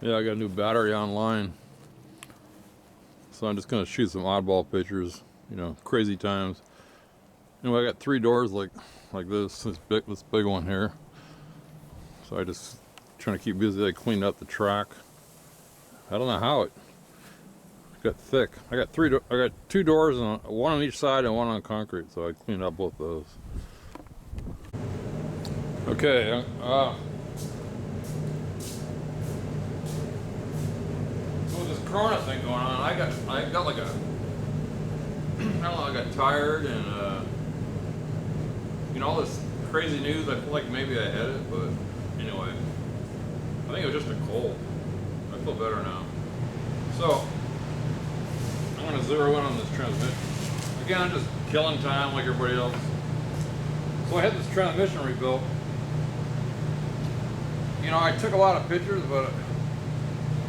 Yeah, I got a new battery online, so I'm just gonna shoot some oddball pictures. You know, crazy times. Anyway, I got 3 doors like this big one here. So I just trying to keep busy. I cleaned up the track. I don't know how it got thick. I got I got 2 doors, and one on each side and one on concrete. So I cleaned up both those. Okay. So with this Corona thing going on, I got like a I don't know. I got tired and you know, all this crazy news. I feel like maybe I had it, but anyway, I think it was just a cold. I feel better now. So I'm gonna zero in on this transmission. Again, I'm just killing time like everybody else. So I had this transmission rebuilt. You know, I took a lot of pictures, but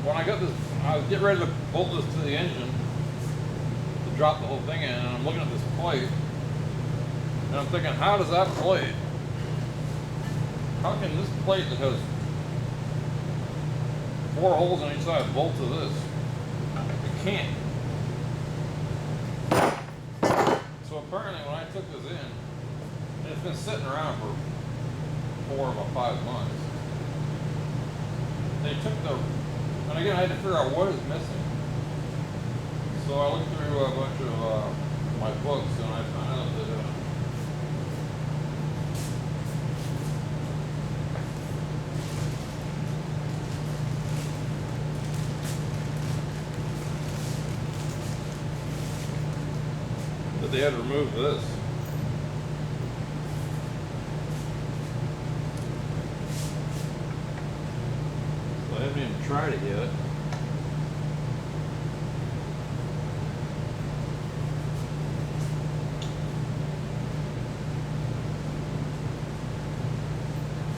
when I got this, I was getting ready to bolt this to the engine to drop the whole thing in, and I'm looking at this plate, and I'm thinking, how does that plate, how can this plate that has 4 holes on each side bolt to this? It can't. So apparently when I took this in, and it's been sitting around for 4 or 5 months, they took and again I had to figure out what is missing. So I looked through a bunch of my books, and I found out that they had to remove this. So I haven't even tried it yet.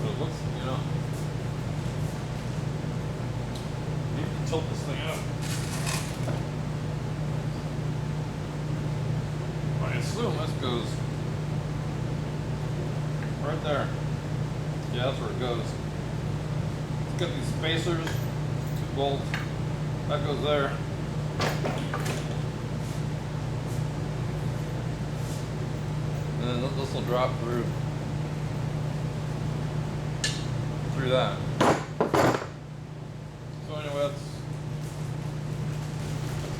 But it looks, you know, you can tilt this thing up. I assume this goes right there. Yeah, that's where it goes. It's got these spacers, 2 bolts. That goes there. And then this will drop through that. So anyway, that's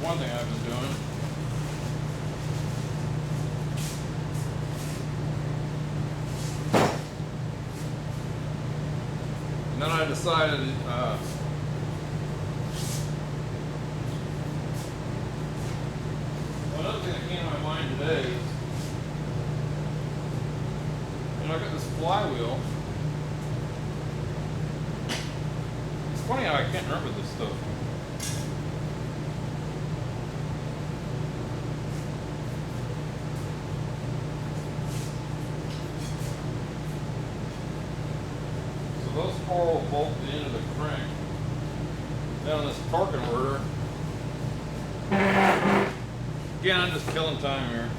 one thing I've been doing. And then I decided, another thing that came to my mind today is, you know, I got this flywheel. It's funny how I can't remember this stuff. Those 4 will bolt the end of the crank. Then on this torque converter, again, I'm just killing time here.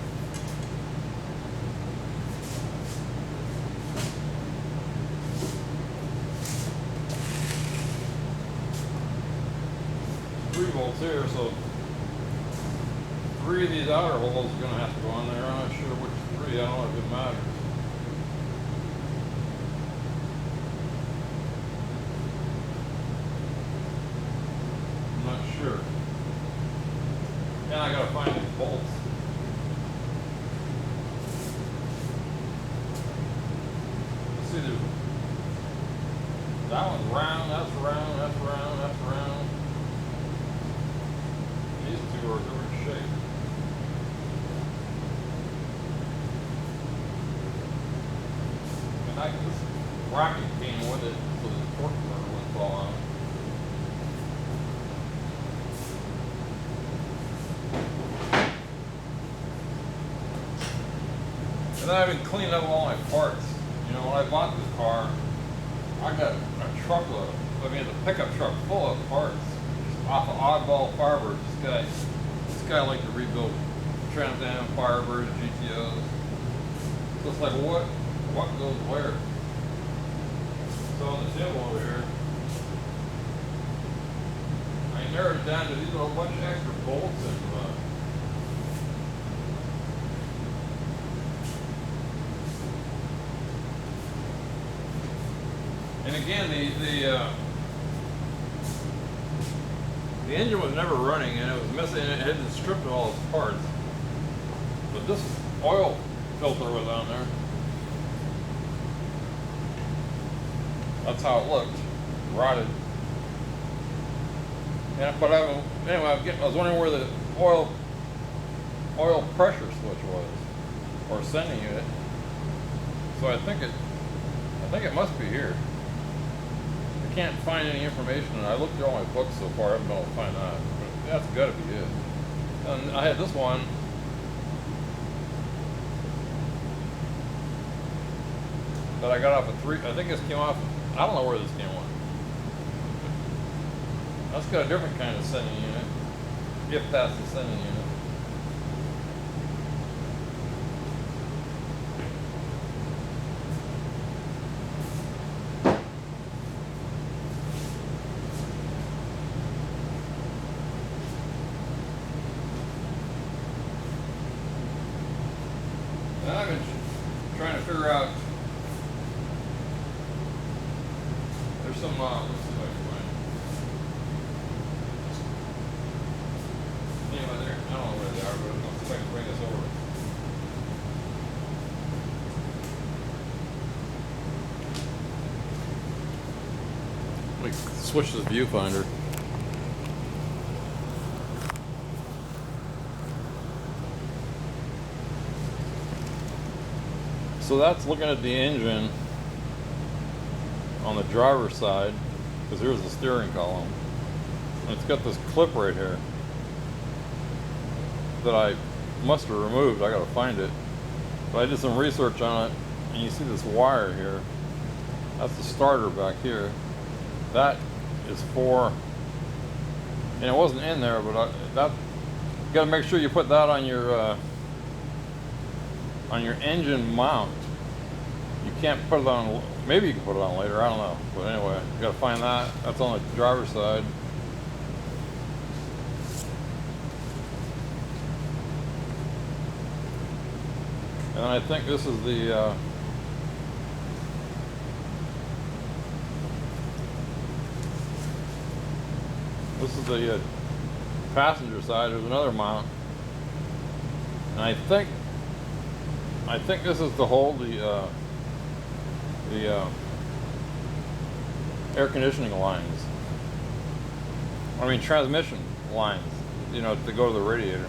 Three volts here, so 3 of these outer holes are going to have to go on there. I'm not sure which 3. I don't know if it matters. Sure. And I gotta find these bolts. Let's see, that one's round, that's round, that's round, that's round. These 2 are different shape. And this bracket came with it, so the torque converter wouldn't fall out. And then I've been cleaning up all my parts. You know, when I bought this car, I got a truckload. I mean, a pickup truck full of parts, just off of oddball Firebirds. This guy liked to rebuild Trans Am Firebirds, GTOs. So it's like, what goes where? So on the table over here, down to these little bunch of extra bolts and again, the engine was never running, and it was missing. It had been stripped of all its parts, but this oil filter was on there. That's how it looked, rotted. And but anyway, I was wondering where the oil pressure switch was, or sending unit. So I think it must be here. I can't find any information, and I looked through all my books so far. I haven't been able to find that, but that's got to be it. And I had this one. That I got off of 3. I think this came off. I don't know where this came on. That's got a different kind of sending unit, if that's the sending unit. And I've been trying to figure out. There's some, let's see if I can find it. Anyway, I don't know where they are, but I'll see if I can bring this over. Let me switch to the viewfinder. So that's looking at the engine on the driver's side, because here's the steering column. And it's got this clip right here that I must have removed. I gotta find it. But I did some research on it, and you see this wire here. That's the starter back here. That is for, and it wasn't in there, but you gotta make sure you put that on your engine mount. You can't put it on, maybe you can put it on later, I don't know. But anyway, you gotta find that. That's on the driver's side. And I think this is the passenger side. There's another mount, and I think this is to hold the air conditioning lines. I mean transmission lines, you know, to go to the radiator.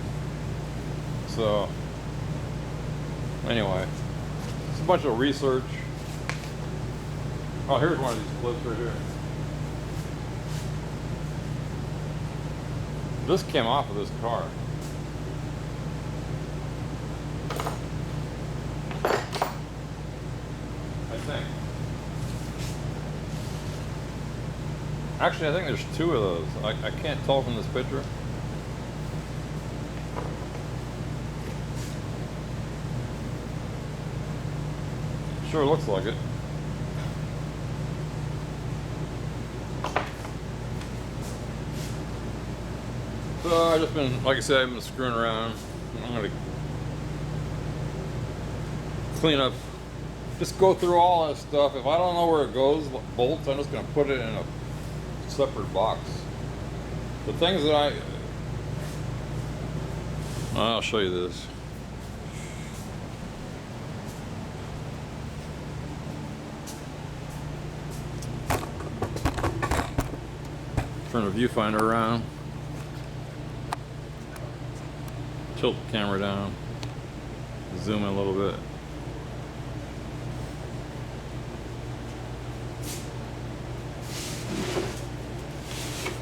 So anyway, it's a bunch of research. Oh, here's one of these clips right here. This came off of this car. I think. Actually, I think there's two of those. I can't tell from this picture. Sure looks like it. So I've just been, like I said, I've been screwing around. I'm gonna clean up, just go through all that stuff. If I don't know where it goes, bolts, I'm just gonna put it in a separate box. The things that I'll show you this. Turn the viewfinder around. Tilt the camera down. Zoom in a little bit.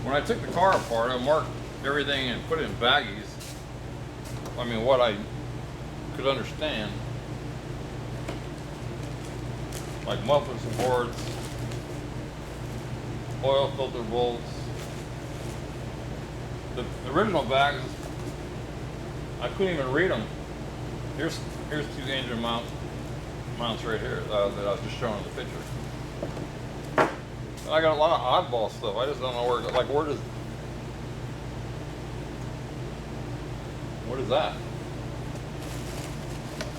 When I took the car apart, I marked everything and put it in baggies. I mean, what I could understand. Like muffler supports, oil filter bolts. The original bags, I couldn't even read them. Here's two engine mounts right here that I was just showing in the picture. I got a lot of oddball stuff. I just don't know where. Like, where does What is that?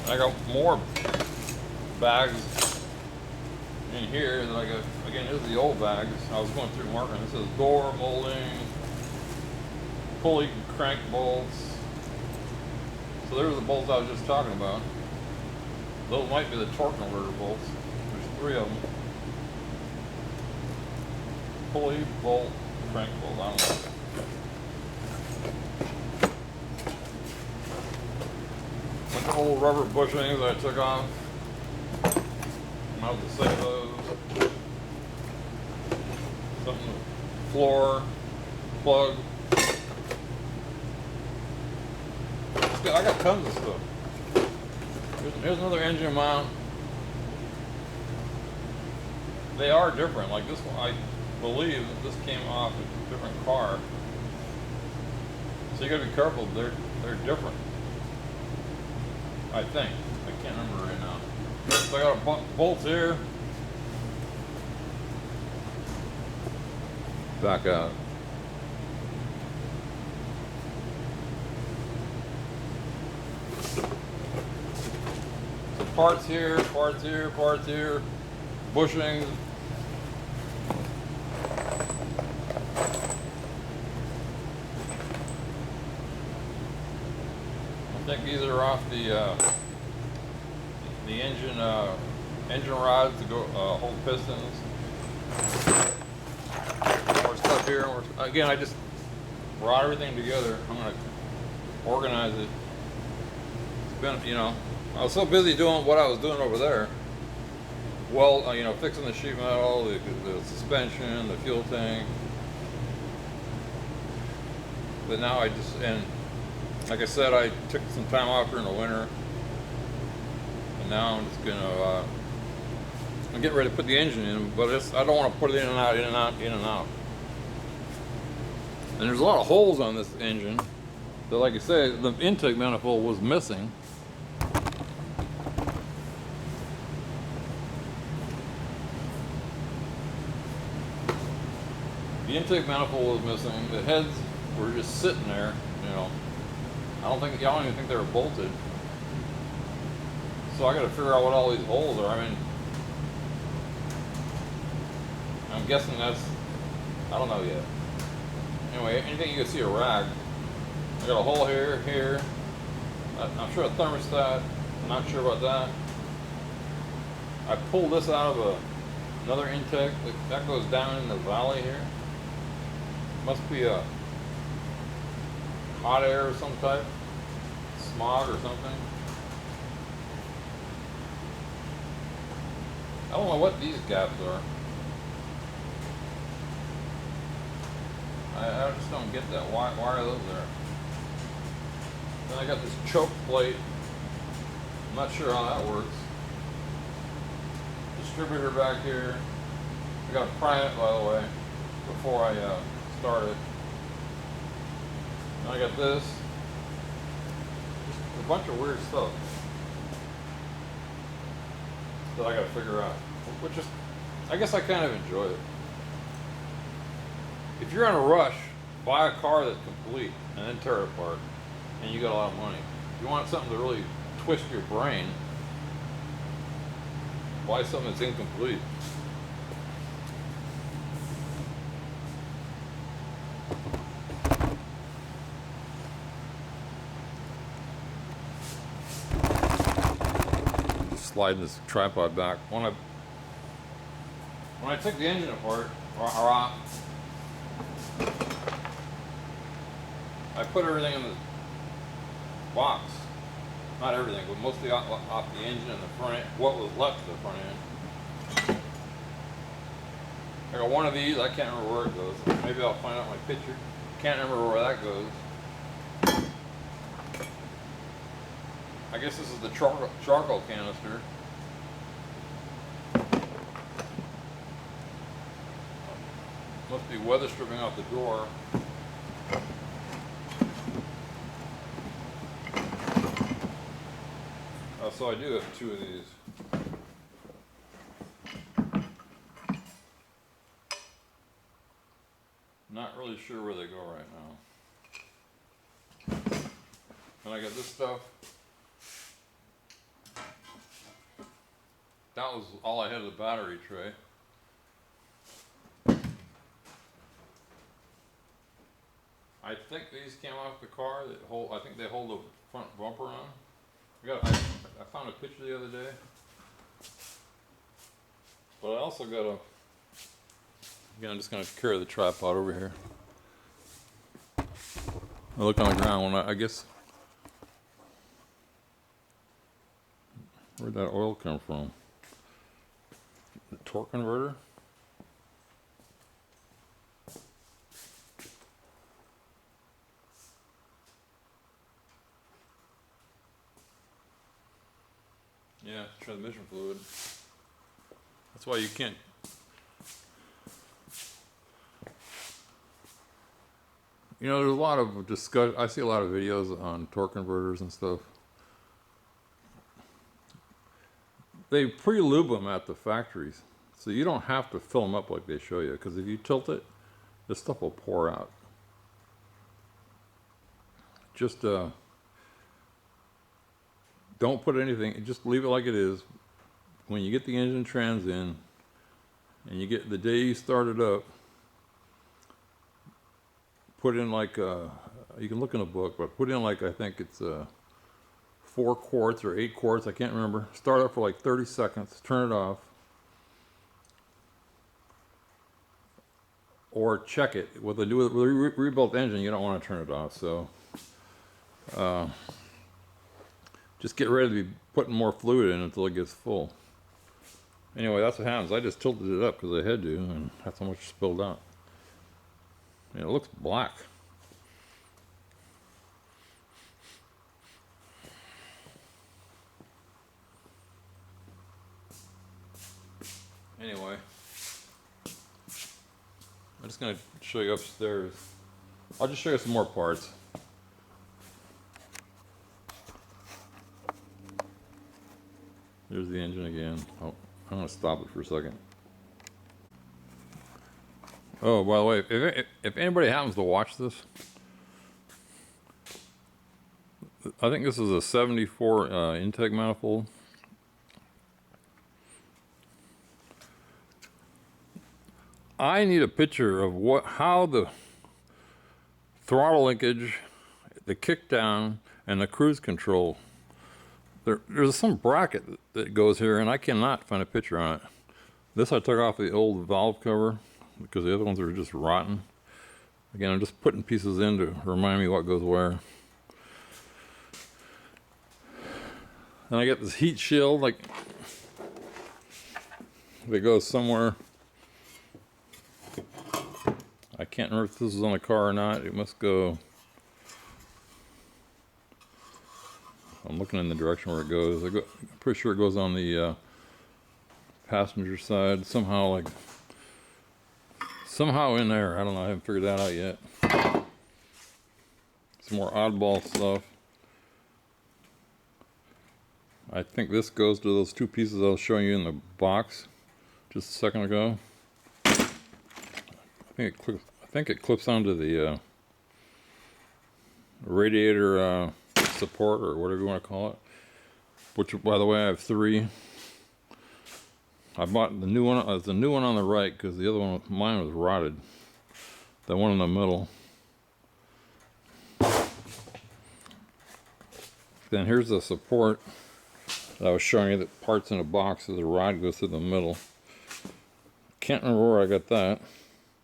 I got more bags in here that I got. Again, this is the old bags. I was going through marking. This is door molding, pulley crank bolts. So there's the bolts I was just talking about. Those might be the torque converter bolts. There's 3 of them. Pulley, bolt, crank bolt. I don't know. Bunch of old rubber bushings that I took off. I'm out to save those. Something, floor, plug. I got tons of stuff. Here's another engine mount. They are different. Like this one, I believe that this came off a different car. So you gotta be careful. They're different. I think. I can't remember right now. So I got a bolts here. Back out. So parts here, parts here, parts here, bushings. I think these are off the engine rods to go hold pistons. More stuff here. Again, I just brought everything together. I'm gonna organize it. It's been, you know, I was so busy doing what I was doing over there. Well, you know, fixing the sheet metal, the suspension, the fuel tank. But now I just, and like I said, I took some time off during the winter. And now I'm just gonna, I'm getting ready to put the engine in, but I don't want to put it in and out, in and out, in and out. And there's a lot of holes on this engine. So like I said, the intake manifold was missing. The intake manifold was missing. The heads were just sitting there, you know. I don't even think they were bolted. So I got to figure out what all these holes are. I mean, I'm guessing that's, I don't know yet. Anyway, anything you can see a rag. I got a hole here, here. I'm sure a thermostat. I'm not sure about that. I pulled this out of another intake. That goes down in the valley here. Must be a hot air of some type. Smog or something. I don't know what these gaps are. I just don't get that. Why are those there? Then I got this choke plate. I'm not sure how that works. Distributor back here. I got to prime it, by the way, before I start it. Then I got this. Just a bunch of weird stuff that I got to figure out. Which is, I guess I kind of enjoy it. If you're in a rush, buy a car that's complete and then tear it apart, and you got a lot of money. If you want something to really twist your brain, buy something that's incomplete. Just sliding this tripod back. When I took the engine apart, I put everything in the box. Not everything, but mostly off the engine and the front end, what was left of the front end. I got one of these, I can't remember where it goes. Maybe I'll find out my picture. Can't remember where that goes. I guess this is the charcoal canister. Must be weather stripping off the door. So I do have 2 of these. Not really sure where they go right now. And I got this stuff. That was all I had of the battery tray. I think these came off the car that hold, I think they hold the front bumper on. I found a picture the other day. But I also got a, again, I'm just gonna carry the tripod over here. I look on the ground when I guess, where'd that oil come from? The torque converter? Yeah, transmission fluid. That's why you can't. You know, there's a lot of discussion. I see a lot of videos on torque converters and stuff. They pre-lube them at the factories, so you don't have to fill them up like they show you. Because if you tilt it, this stuff will pour out. Just don't put anything. Just leave it like it is. When you get the engine trans in, and you get the day you start it up, put in like you can look in a book, but put in like, I think it's 4 quarts or 8 quarts, I can't remember. Start up for like 30 seconds, turn it off, or check it with a new rebuilt engine. You don't want to turn it off, so just get ready to be putting more fluid in until it gets full. Anyway, that's what happens. I just tilted it up because I had to, and that's how much spilled out. And it looks black. Anyway, I'm just going to show you upstairs. I'll just show you some more parts. There's the engine again. Oh, I'm going to stop it for a second. Oh, by the way, if anybody happens to watch this, I think this is a 74 intake manifold. I need a picture of how the throttle linkage, the kickdown, and the cruise control. There's some bracket that goes here, and I cannot find a picture on it. This I took off the old valve cover because the other ones are just rotten. Again, I'm just putting pieces in to remind me what goes where. And I got this heat shield, like, that goes somewhere. I can't remember if this is on the car or not. It must go. I'm looking in the direction where it goes. I'm pretty sure it goes on the passenger side. Somehow in there. I don't know. I haven't figured that out yet. Some more oddball stuff. I think this goes to those 2 pieces I was showing you in the box just a second ago. I think it clips onto the radiator support, or whatever you want to call it. Which, by the way, I have 3. I bought the new one. It's the new one on the right because the other one, mine was rotted. The one in the middle. Then here's the support that I was showing you. That parts in a box. So the rod goes through the middle. Can't remember where I got that.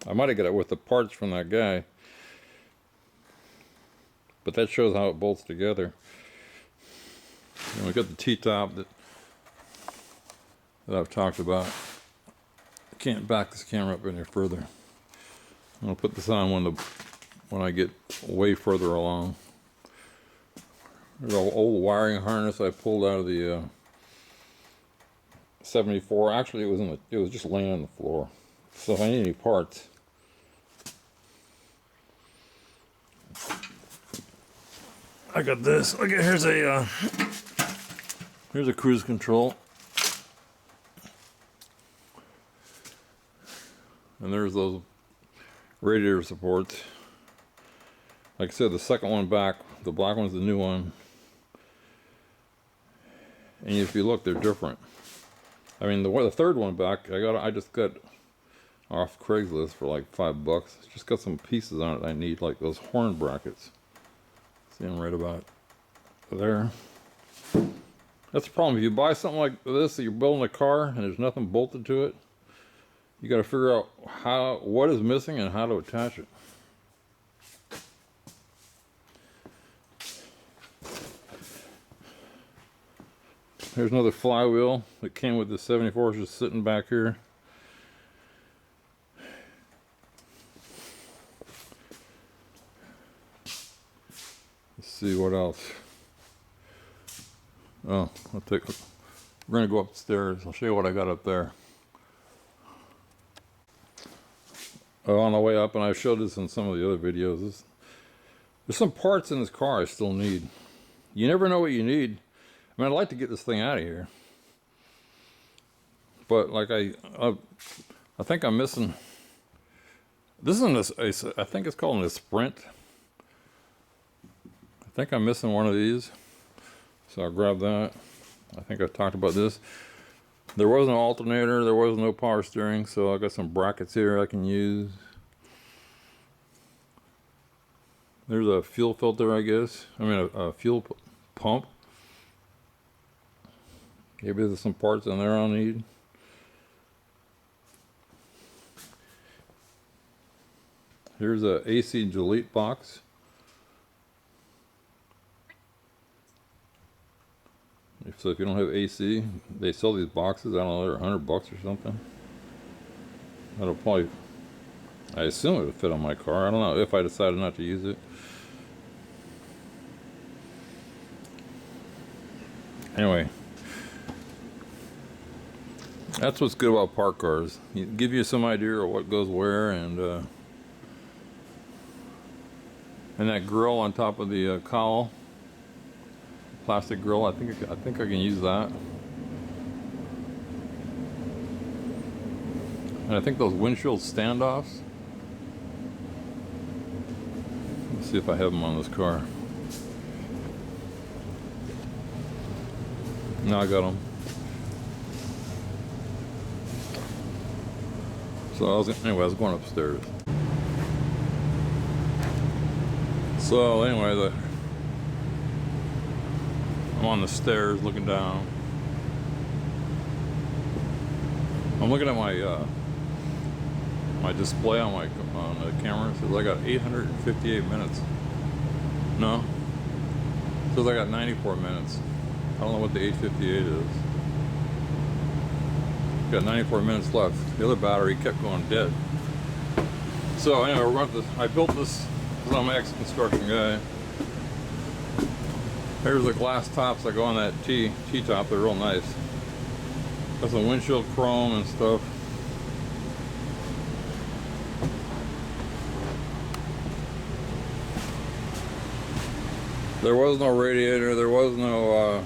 I might have got it with the parts from that guy. But that shows how it bolts together. And we got the T-top that I've talked about. I can't back this camera up any further. I'm gonna put this on when I get way further along. There's an old wiring harness I pulled out of the 74. Actually, it was just laying on the floor. So if I need any parts, I got this. Look, here's a cruise control, and there's those radiator supports. Like I said, the second one back, the black one's the new one. And if you look, they're different. I mean, the third one back, I just got off Craigslist for like $5. Just got some pieces on it I need, like those horn brackets. See them right about there. That's the problem. If you buy something like this that you're building a car and there's nothing bolted to it, you got to figure out what is missing and how to attach it. There's another flywheel that came with the 74, just sitting back here. Let's see what else. Oh, we're gonna go upstairs. I'll show you what I got up there. On the way up, and I showed this in some of the other videos, there's some parts in this car I still need. You never know what you need. I mean, I'd like to get this thing out of here, but like I think I'm missing. This isn't I think it's called a Sprint. I think I'm missing one of these, so I'll grab that. I think I've talked about this. There was an alternator, there was no power steering, so I got some brackets here I can use. There's a fuel filter, I guess. I mean, a fuel pump. Maybe there's some parts in there I'll need. Here's a AC delete box. So if you don't have AC, they sell these boxes. I don't know, they're $100 or something. That'll probably, I assume it would fit on my car. I don't know if I decided not to use it. Anyway, that's what's good about park cars. It give you some idea of what goes where, and that grill on top of the cowl, plastic grill. I think I can use that. And I think those windshield standoffs. Let's see if I have them on this car. No, I got them. So anyway, I was going upstairs. So anyway, I'm on the stairs looking down. I'm looking at my display on the camera. It says I got 858 minutes. No, it says I got 94 minutes. I don't know what the 858 is. Got 94 minutes left. The other battery kept going dead. So anyway, I built this because I'm an ex-construction guy. Here's the glass tops that go on that T-top. They're real nice. Got some windshield chrome and stuff. There was no radiator. There was no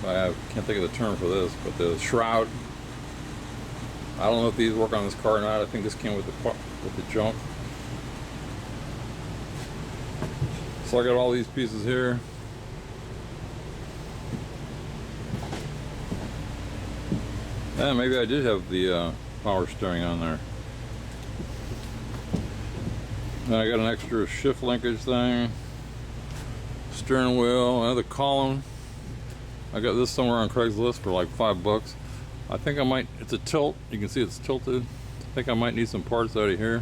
I can't think of the term for this, but the shroud. I don't know if these work on this car or not. I think this came with the junk. So I got all these pieces here. And maybe I did have the power steering on there. And I got an extra shift linkage thing. Steering wheel, another column. I got this somewhere on Craigslist for like $5. I think I might, it's a tilt. You can see it's tilted. I think I might need some parts out of here.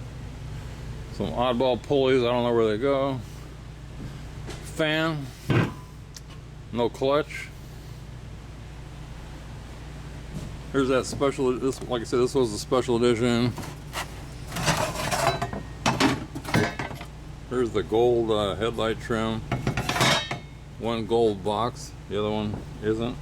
Some oddball pulleys, I don't know where they go. Fan. No clutch. Here's that special, this, like I said, this was a special edition. Here's the gold headlight trim. One gold box, the other one isn't.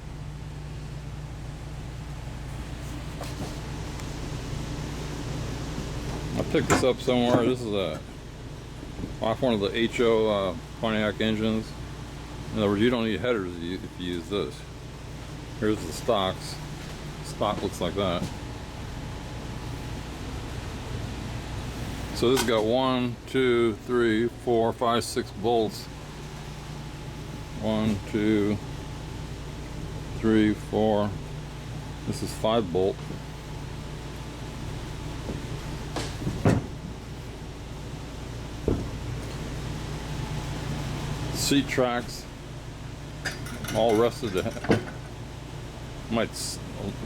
I picked this up somewhere. This is off one of the HO Pontiac engines. In other words, you don't need headers if you use this. Here's the stocks. Stock looks like that. So this has got 1, 2, 3, 4, 5, 6 bolts 1, 2, 3, 4. This is 5-bolt. Seat tracks all rusted. Might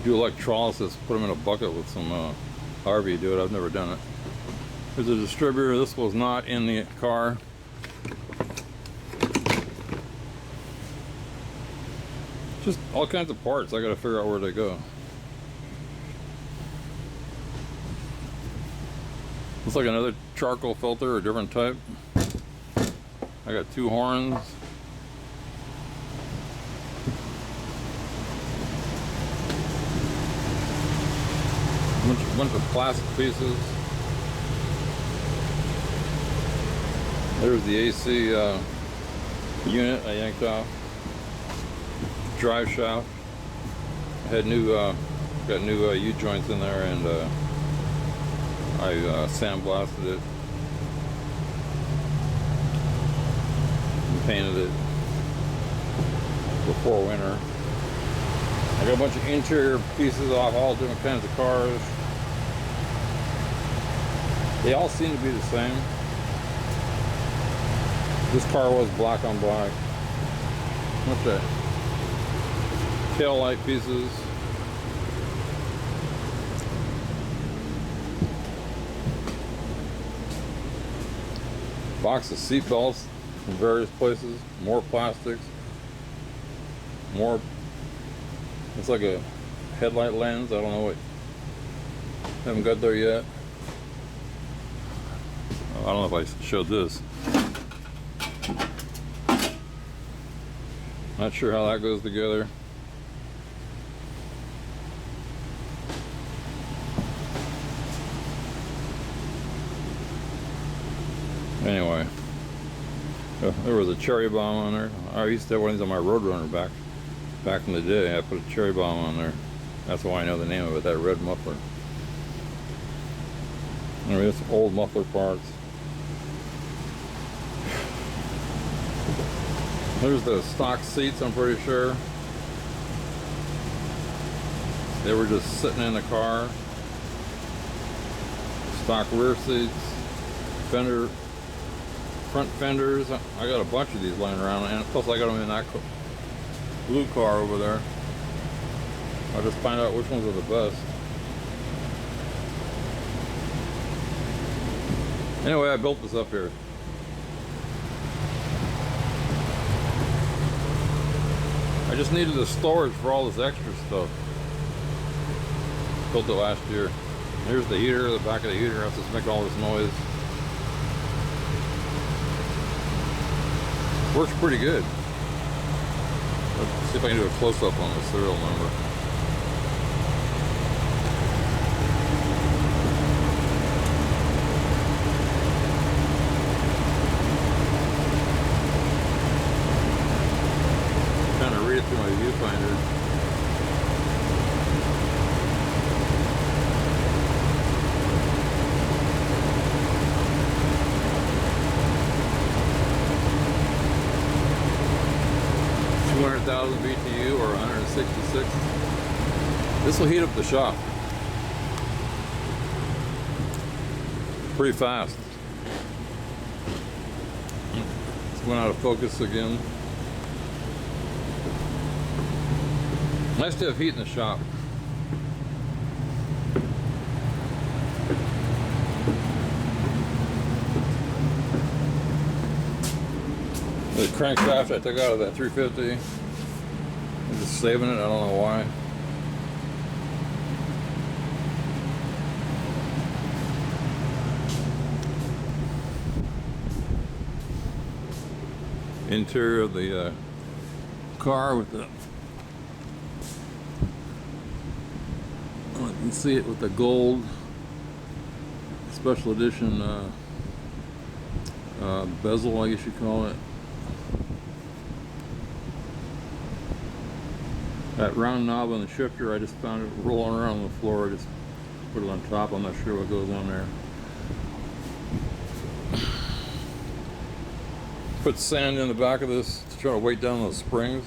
do electrolysis, put them in a bucket with some however you do it. I've never done it. There's a distributor. This was not in the car. Just all kinds of parts. I got to figure out where they go. Looks like another charcoal filter, a different type. I got 2 horns. Bunch of plastic pieces. There's the AC unit I yanked off. Drive shaft. I had new, got new U-joints in there, and I sandblasted it and painted it before winter. I got a bunch of interior pieces off all different kinds of cars. They all seem to be the same. This car was black on black. What's that? Tail light pieces. Box of seat belts from various places. More plastics. More. It's like a headlight lens. I don't know what. Haven't got there yet. I don't know if I showed this. Not sure how that goes together. Anyway, there was a cherry bomb on there. I used to have one of these on my Roadrunner back in the day. I put a cherry bomb on there. That's why I know the name of it, that red muffler. Anyway, it's old muffler parts. There's the stock seats, I'm pretty sure. They were just sitting in the car. Stock rear seats. Front fenders. I got a bunch of these lying around, and plus I got them in that blue car over there. I'll just find out which ones are the best. Anyway, I built this up here. I just needed the storage for all this extra stuff. Built it last year. Here's the heater, the back of the heater. I have to make all this noise. Works pretty good. Let's see if I can do a close-up on the serial number. Trying to read it through my viewfinder. BTU or 166. This will heat up the shop pretty fast. It's went out of focus again. Nice to have heat in the shop. The crankshaft I took out of that 350. I'm just saving it, I don't know why. Interior of the car with the, you can see it with the gold special edition bezel, I guess you call it. That round knob on the shifter, I just found it rolling around on the floor. I just put it on top. I'm not sure what goes on there. Put sand in the back of this to try to weight down those springs.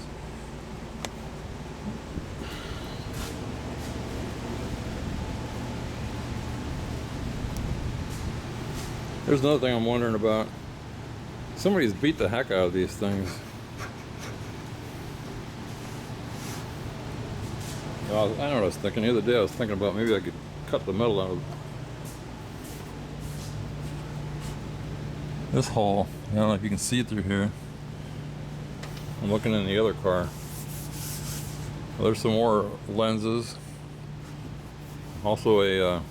There's another thing I'm wondering about. Somebody's beat the heck out of these things. I know what I was thinking the other day. I was thinking about maybe I could cut the metal out of this hole. I don't know if you can see it through here. I'm looking in the other car. Well, there's some more lenses. Also a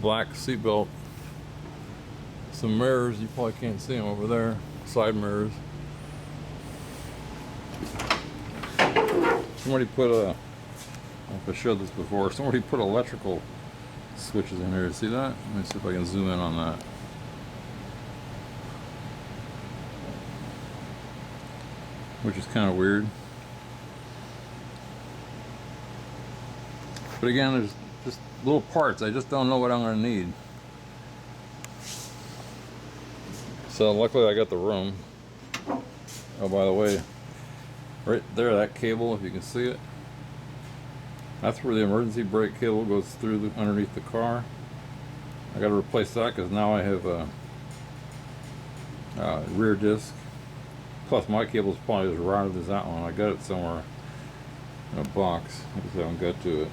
black seatbelt. Some mirrors. You probably can't see them over there. Side mirrors. Somebody put a, I don't know if I showed this before, somebody put electrical switches in here. See that? Let me see if I can zoom in on that. Which is kind of weird. But again, there's just little parts. I just don't know what I'm going to need. So luckily I got the room. Oh, by the way, right there, that cable, if you can see it, that's where the emergency brake cable goes through underneath the car. I got to replace that because now I have a rear disc. Plus my cable's probably as rotted as that one. I got it somewhere in a box. I just haven't got to it.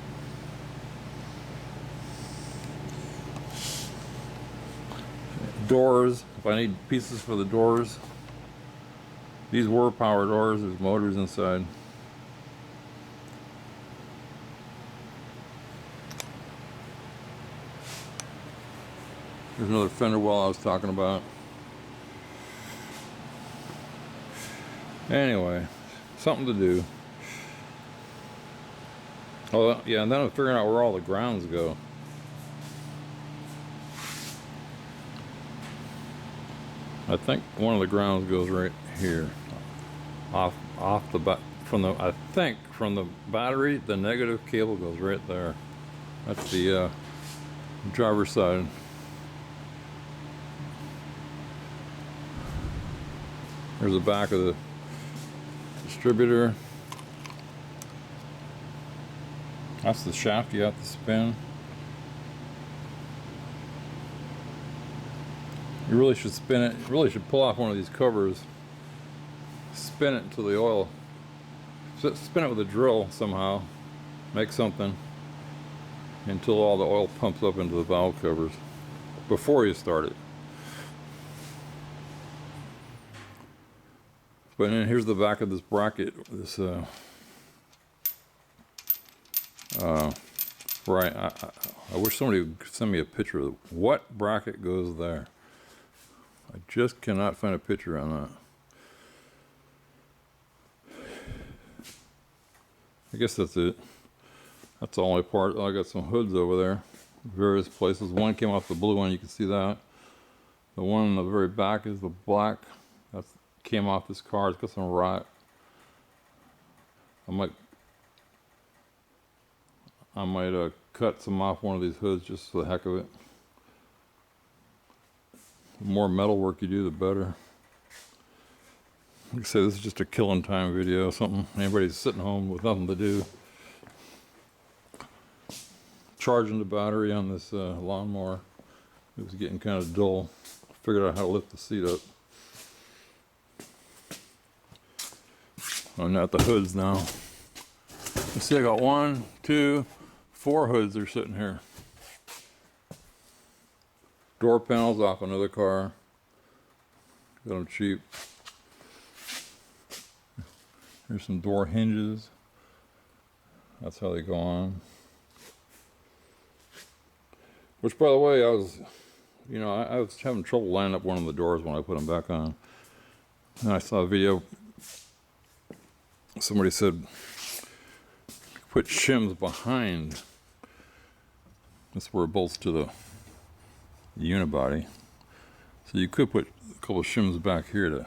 Doors, if I need pieces for the doors. These were power doors, there's motors inside. There's another fender well I was talking about. Anyway, something to do. Oh yeah, and then I'm figuring out where all the grounds go. I think one of the grounds goes right here, off the back from the. I think from the battery, the negative cable goes right there. That's the driver's side. There's the back of the distributor. That's the shaft you have to spin. You really should spin it. You really should pull off one of these covers. Spin it until the oil. Spin it with a drill somehow. Make something until all the oil pumps up into the valve covers before you start it. But then here's the back of this bracket. This right. I wish somebody would send me a picture of what bracket goes there. I just cannot find a picture on that. I guess that's it. That's the only part. I got some hoods over there, various places. One came off the blue one, you can see that. The one in the very back is the black. That came off this car. It's got some rot. I might cut some off one of these hoods just for the heck of it. The more metal work you do, the better. Like I say, this is just a killing time video. Something anybody's sitting home with nothing to do. Charging the battery on this lawnmower. It was getting kind of dull. Figured out how to lift the seat up. I'm at the hoods now. Let's see, I got 1, 2, 4 hoods that are sitting here. Door panels off another car. Got them cheap. Here's some door hinges. That's how they go on. Which, by the way, I was having trouble lining up one of the doors when I put them back on. And I saw a video. Somebody said, put shims behind. That's where it bolts to the unibody. So you could put a couple of shims back here to,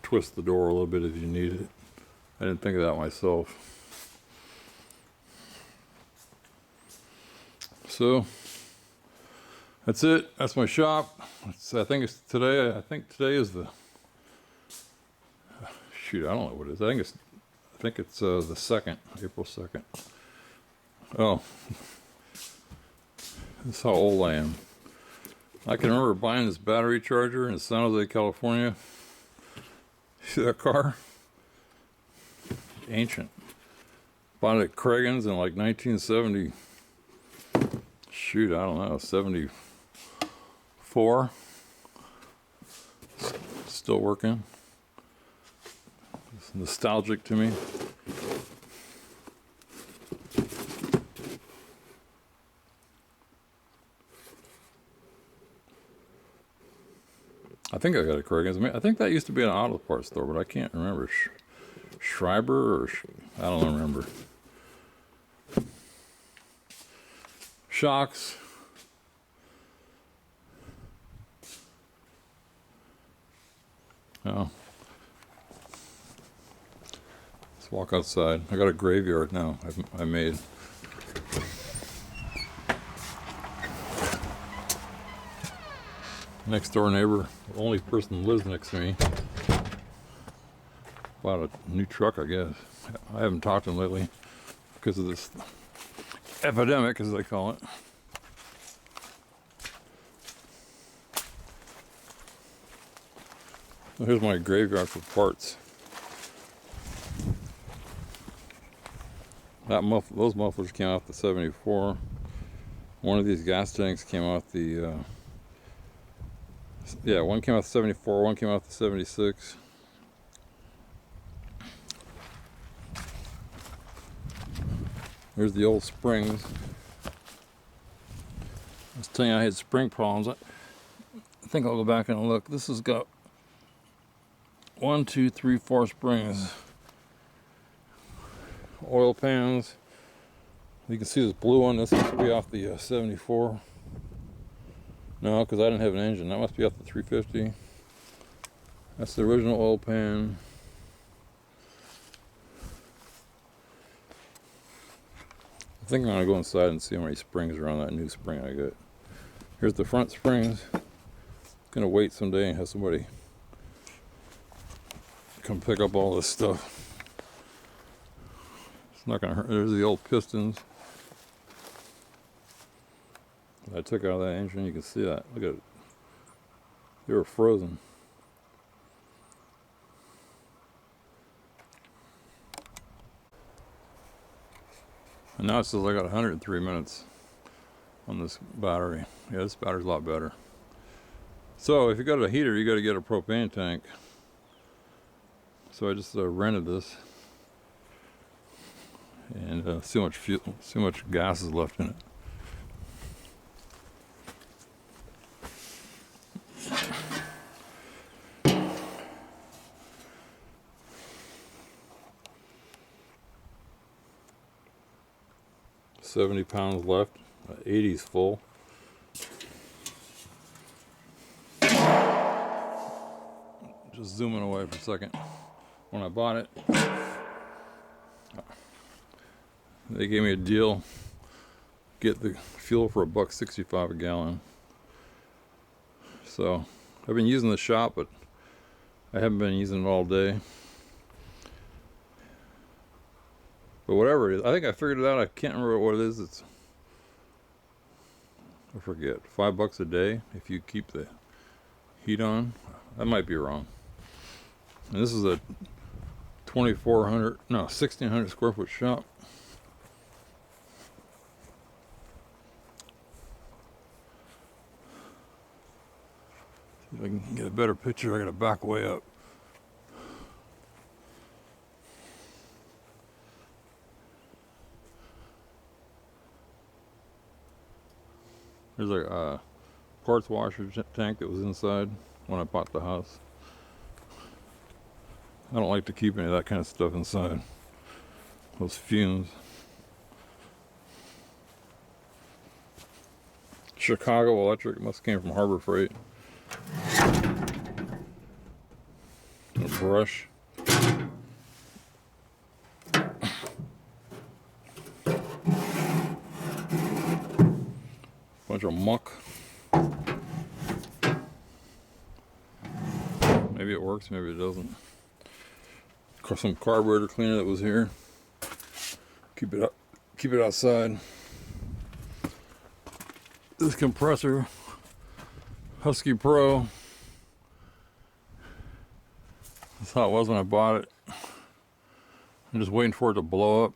twist the door a little bit if you need it. I didn't think of that myself. So that's it. That's my shop. I think it's today. I think today is the. Shoot, I don't know what it is. I think it's the 2nd, April 2nd. Oh, that's how old I am. I can remember buying this battery charger in San Jose, California. See that car? Ancient. Bought it at Craigan's in like 1970. Shoot, I don't know, 74. Still working. It's nostalgic to me. I think I got a Craigan's. I think that used to be an auto parts store, but I can't remember. Schreiber or I don't remember. Shocks. Oh. Let's walk outside. I got a graveyard now. I made. Next door neighbor, the only person that lives next to me, bought a new truck, I guess. I haven't talked to him lately because of this epidemic, as they call it. Here's my graveyard for parts. Those mufflers came off the 74. One of these gas tanks came off the yeah, one came out the 74, one came out the 76. Here's the old springs. I was telling you I had spring problems. I think I'll go back and look. This has got 1, 2, 3, 4 springs. Oil pans. You can see this blue one. This must be off the 74. No, because I didn't have an engine. That must be off the 350. That's the original oil pan. I think I'm going to go inside and see how many springs are on that new spring I got. Here's the front springs. Going to wait someday and have somebody come pick up all this stuff. It's not going to hurt. There's the old pistons I took out of that engine. You can see that. Look at it. They were frozen. And now it says I got 103 minutes on this battery. Yeah, this battery's a lot better. So if you got a heater, you got to get a propane tank. So I just rented this, and see how much gas is left in it. £70 left. 80's full. Just zooming away for a second. When I bought it, they gave me a deal. Get the fuel for $1.65 a gallon. So I've been using the shop, but I haven't been using it all day. But whatever it is, I think I figured it out. I can't remember what it is. I forget. $5 a day if you keep the heat on. I might be wrong. And this is a 1,600 square foot shop. See if I can get a better picture. I gotta back way up. There's a parts washer tank that was inside when I bought the house. I don't like to keep any of that kind of stuff inside. Those fumes. Chicago Electric, must have came from Harbor Freight. A brush. Bunch of muck. works, maybe it doesn't. Some carburetor cleaner that was here. Keep it up, keep it outside. This compressor, Husky Pro. That's how it was when I bought it. I'm just waiting for it to blow up.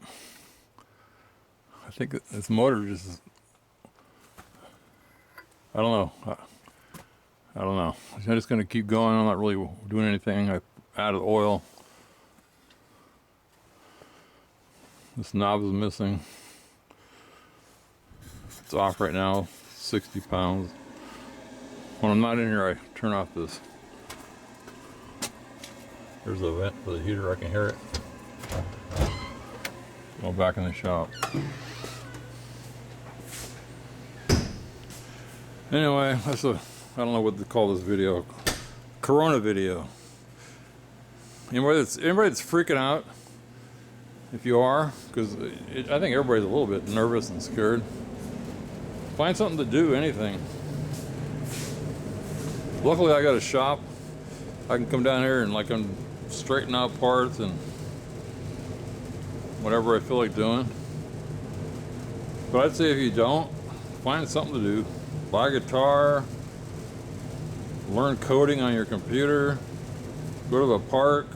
I think this motor just, I don't know. I don't know. I'm just going to keep going. I'm not really doing anything. I added oil. This knob is missing. It's off right now, 60 pounds. When I'm not in here, I turn off this. There's the vent for the heater, I can hear it. Go back in the shop. Anyway, that's a, I don't know what to call this video. Corona video. Anybody that's freaking out, if you are, because I think everybody's a little bit nervous and scared. Find something to do, anything. Luckily I got a shop. I can come down here and like straighten out parts and whatever I feel like doing. But I'd say if you don't, find something to do. Buy a guitar, learn coding on your computer, go to the park,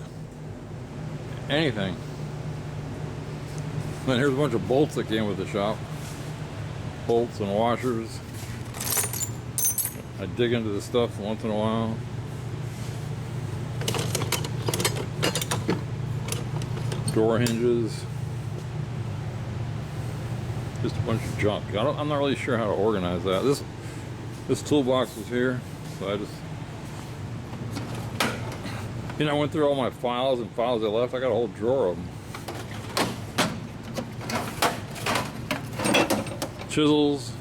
anything. And here's a bunch of bolts that came with the shop. Bolts and washers. I dig into this stuff once in a while. Door hinges. Just a bunch of junk. I'm not really sure how to organize that. This toolbox was here, so I just, I went through all my files and files I left. I got a whole drawer of them. Chisels,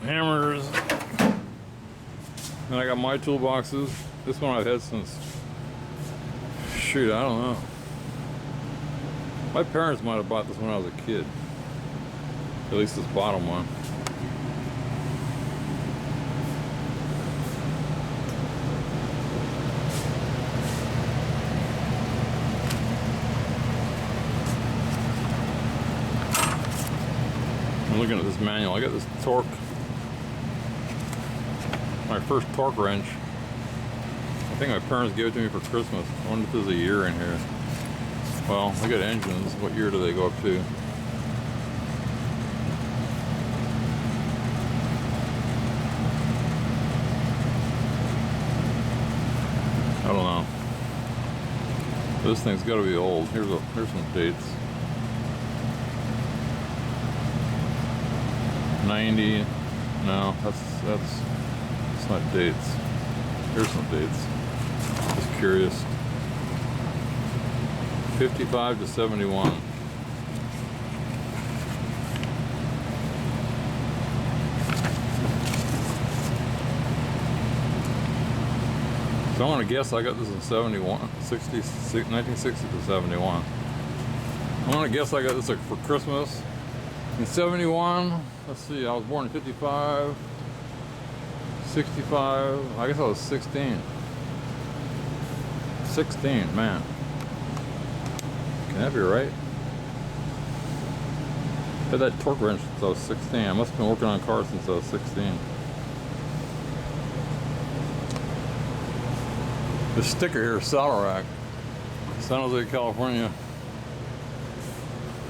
hammers, and I got my toolboxes. This one I've had since, shoot, I don't know. My parents might have bought this when I was a kid. At least this bottom one. I'm looking at this manual. I got this torque. My first torque wrench. I think my parents gave it to me for Christmas. I wonder if there's a year in here. Well, I got engines. What year do they go up to? I don't know. This thing's got to be old. Here's some dates. 90. No, that's not dates. Here's some dates. Just curious. 55 to 71. So I want to guess I got this in 71, 1960 to 71. I want to guess I got this like for Christmas. In 71, let's see, I was born in 55, 65, I guess I was 16. 16, man. Can that be right? I had that torque wrench since I was 16. I must have been working on cars since I was 16. The sticker here is Saddle Rack, San Jose, California.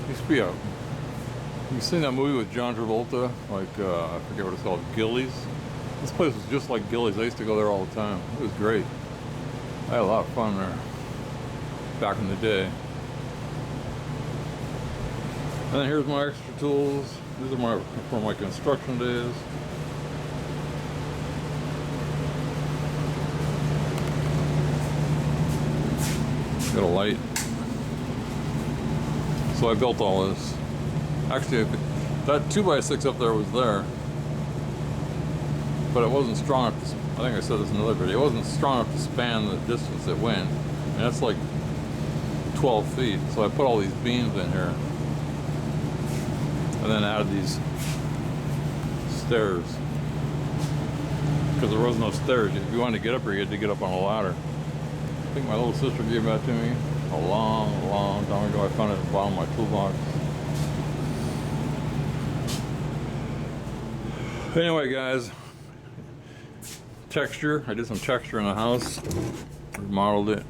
Used to be a, you've seen that movie with John Travolta, like, I forget what it's called, Gillies? This place was just like Gillies. I used to go there all the time. It was great. I had a lot of fun there back in the day. And then here's my extra tools. These are from my construction days. Got a light. So I built all this. Actually, that 2x6 up there was there, but it wasn't strong enough to, I think I said this in another video, it wasn't strong enough to span the distance it went. And that's like 12 feet. So I put all these beams in here. And then added these stairs. because there was no stairs. If you wanted to get up here, you had to get up on a ladder. I think my little sister gave that to me a long, long time ago. I found it at the bottom of my toolbox. Anyway, guys, texture. I did some texture in the house. Remodeled it.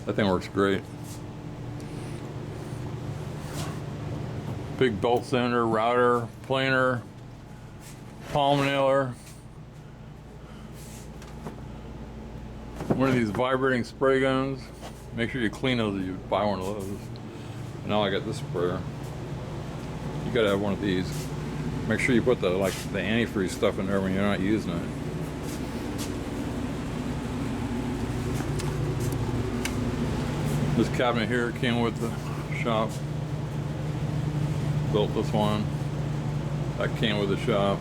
That thing works great. Big bolt cylinder, router, planer, palm nailer. One of these vibrating spray guns. Make sure you clean those if you buy one of those. And now I got this sprayer. You gotta have one of these. Make sure you put the antifreeze stuff in there when you're not using it. This cabinet here came with the shop. Built this one. That came with the shop.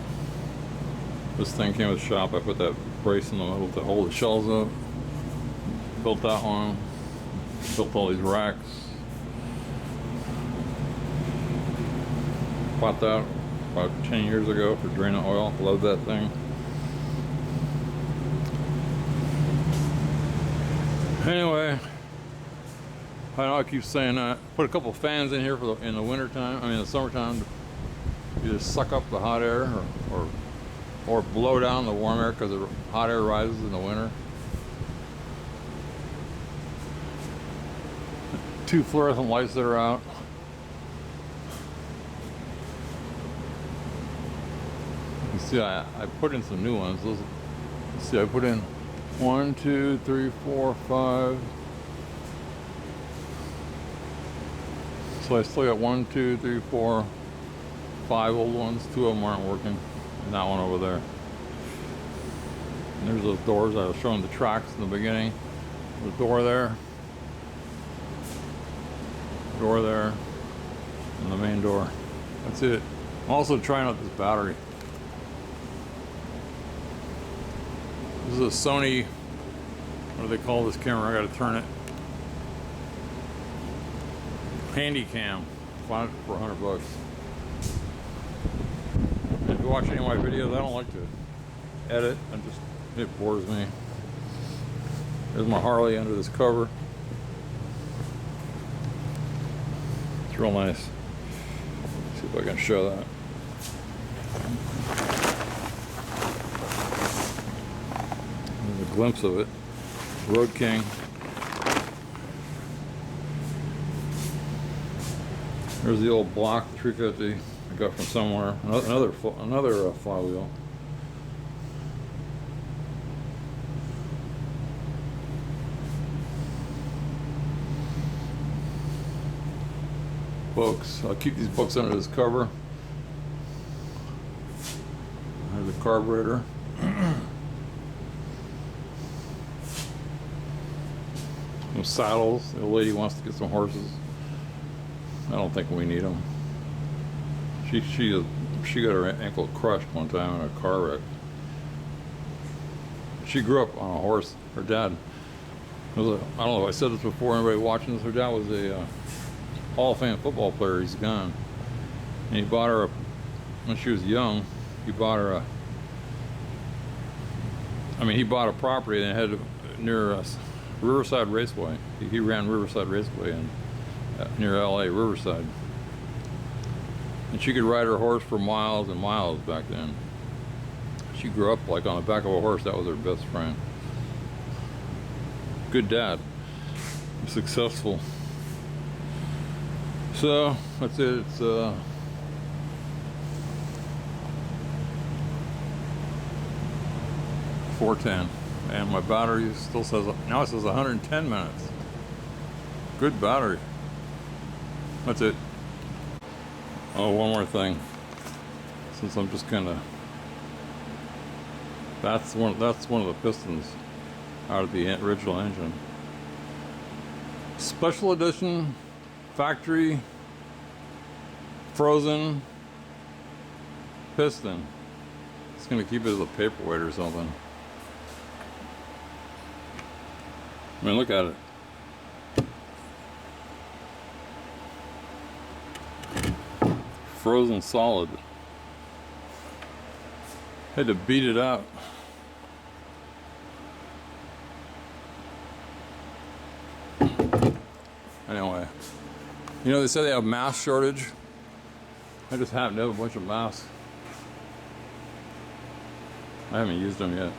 This thing came with the shop. I put that brace in the middle to hold the shelves up. Built that one. Built all these racks. Bought that about 10 years ago for draining oil. Love that thing. Anyway, I know I keep saying that. Put a couple fans in here for in the winter time. I mean, the summertime. You just suck up the hot air, or blow down the warm air because the hot air rises in the winter. 2 fluorescent lights that are out. You see, I put in some new ones. Let's see, I put in 1, 2, 3, 4, 5. So I still got 1, 2, 3, 4, 5 old ones. 2 of them aren't working, and that one over there. And there's those doors I was showing the tracks in the beginning. The door there, and the main door. That's it. I'm also trying out this battery. This is a Sony, what do they call this camera? I gotta turn it. Handycam. Found it for $100. And if you watch any of my videos, I don't like to edit. It bores me. There's my Harley under this cover. It's real nice. See if I can show that. There's a glimpse of it. Road King. There's the old block 350 I got from somewhere. Another flywheel. Books. I'll keep these books under this cover. There's a carburetor. Some saddles. The lady wants to get some horses. I don't think we need them. She got her ankle crushed one time in a car wreck. She grew up on a horse. Her dad was I don't know if I said this before, anybody watching this, her dad was a Hall of Fame football player. He's gone. And he bought her when she was young, he bought her he bought a property and had near Riverside Raceway. He ran Riverside Raceway near LA, Riverside. And she could ride her horse for miles and miles back then. She grew up like on the back of a horse. That was her best friend. Good dad. Successful. So that's it. It's 4:10, and my battery still says, now it says 110 minutes. Good battery. That's it. Oh, one more thing. Since I'm just kind of, that's one of the pistons out of the original engine. Special edition, factory, frozen piston. It's gonna keep it as a paperweight or something. I mean, look at it. Frozen solid. Had to beat it out. Anyway, you know, they said they have mask shortage. I just happen to have a bunch of masks. I haven't used them yet.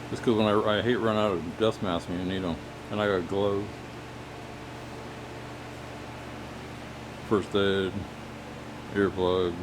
Just because when I hate running out of dust masks when you need them. And I got gloves. First aid, earplugs.